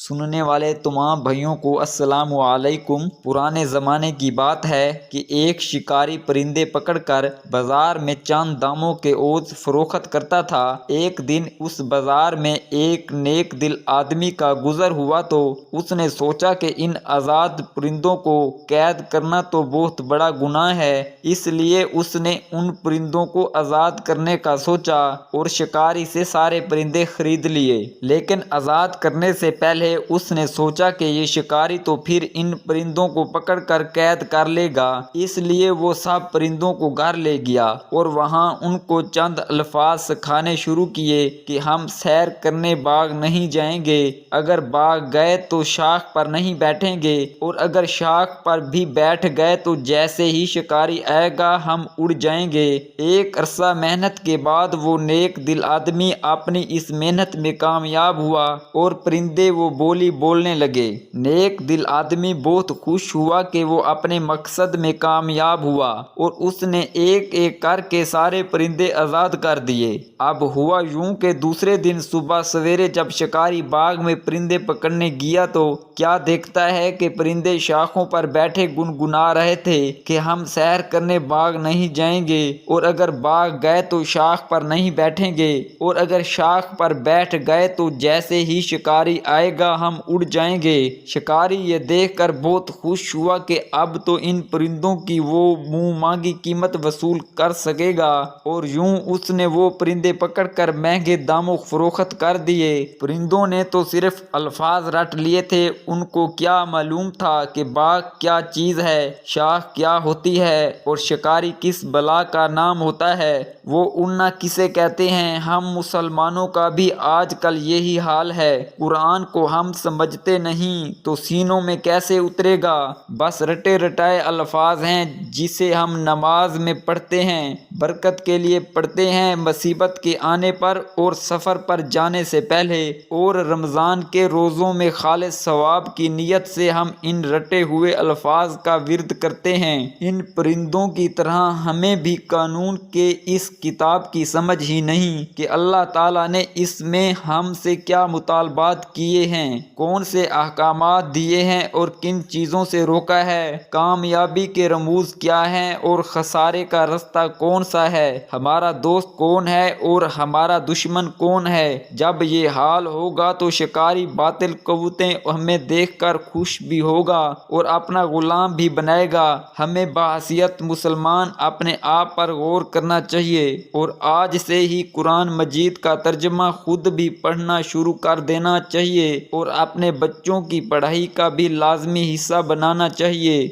سننے والے تمام بھائیوں کو السلام علیکم۔ پرانے زمانے کی بات ہے کہ ایک شکاری پرندے پکڑ کر بازار میں چند داموں کے عوض فروخت کرتا تھا۔ ایک دن اس بازار میں ایک نیک دل آدمی کا گزر ہوا تو اس نے سوچا کہ ان آزاد پرندوں کو قید کرنا تو بہت بڑا گناہ ہے، اس لیے اس نے ان پرندوں کو آزاد کرنے کا سوچا اور شکاری سے سارے پرندے خرید لیے۔ لیکن آزاد کرنے سے پہلے اس نے سوچا کہ یہ شکاری تو پھر ان پرندوں کو پکڑ کر قید کر لے گا، اس لیے وہ سب پرندوں کو گھر لے گیا اور وہاں ان کو چند الفاظ سکھانے شروع کیے کہ ہم سیر کرنے باغ نہیں جائیں گے، اگر باغ گئے تو شاخ پر نہیں بیٹھیں گے، اور اگر شاخ پر بھی بیٹھ گئے تو جیسے ہی شکاری آئے گا ہم اڑ جائیں گے۔ ایک عرصہ محنت کے بعد وہ نیک دل آدمی اپنی اس محنت میں کامیاب ہوا اور پرندے وہ بولی بولنے لگے۔ نیک دل آدمی بہت خوش ہوا کہ وہ اپنے مقصد میں کامیاب ہوا اور اس نے ایک ایک کر کے سارے پرندے آزاد کر دیے۔ اب ہوا یوں کہ دوسرے دن صبح سویرے جب شکاری باغ میں پرندے پکڑنے گیا تو کیا دیکھتا ہے کہ پرندے شاخوں پر بیٹھے گنگنا رہے تھے کہ ہم سیر کرنے باغ نہیں جائیں گے، اور اگر باغ گئے تو شاخ پر نہیں بیٹھیں گے، اور اگر شاخ پر بیٹھ گئے تو جیسے ہی شکاری آئے گا ہم اڑ جائیں گے۔ شکاری یہ دیکھ کر بہت خوش ہوا کہ اب تو ان پرندوں کی وہ منہ مانگی قیمت وصول کر سکے گا، اور یوں اس نے وہ پرندے پکڑ کر مہنگے داموں فروخت کر دیے۔ پرندوں نے تو صرف الفاظ رٹ لیے تھے، ان کو کیا معلوم تھا کہ باغ کیا چیز ہے، شاخ کیا ہوتی ہے اور شکاری کس بلا کا نام ہوتا ہے، وہ اڑنا کسے کہتے ہیں۔ ہم مسلمانوں کا بھی آج کل یہی حال ہے، قرآن کو ہم سمجھتے نہیں تو سینوں میں کیسے اترے گا، بس رٹے رٹائے الفاظ ہیں جسے ہم نماز میں پڑھتے ہیں، برکت کے لیے پڑھتے ہیں، مصیبت کے آنے پر اور سفر پر جانے سے پہلے، اور رمضان کے روزوں میں خالص ثواب کی نیت سے ہم ان رٹے ہوئے الفاظ کا ورد کرتے ہیں۔ ان پرندوں کی طرح ہمیں بھی قانون کے اس کتاب کی سمجھ ہی نہیں کہ اللہ تعالیٰ نے اس میں ہم سے کیا مطالبات کیے ہیں، کون سے احکامات دیے ہیں اور کن چیزوں سے روکا ہے، کامیابی کے رموز کیا ہیں اور خسارے کا رستہ کون سا ہے، ہمارا دوست کون ہے اور ہمارا دشمن کون ہے۔ جب یہ حال ہوگا تو شکاری باطل قوتیں ہمیں دیکھ کر خوش بھی ہوگا اور اپنا غلام بھی بنائے گا۔ ہمیں بحیثیت مسلمان اپنے آپ پر غور کرنا چاہیے اور آج سے ہی قرآن مجید کا ترجمہ خود بھی پڑھنا شروع کر دینا چاہیے اور اپنے بچوں کی پڑھائی کا بھی لازمی حصہ بنانا چاہیے۔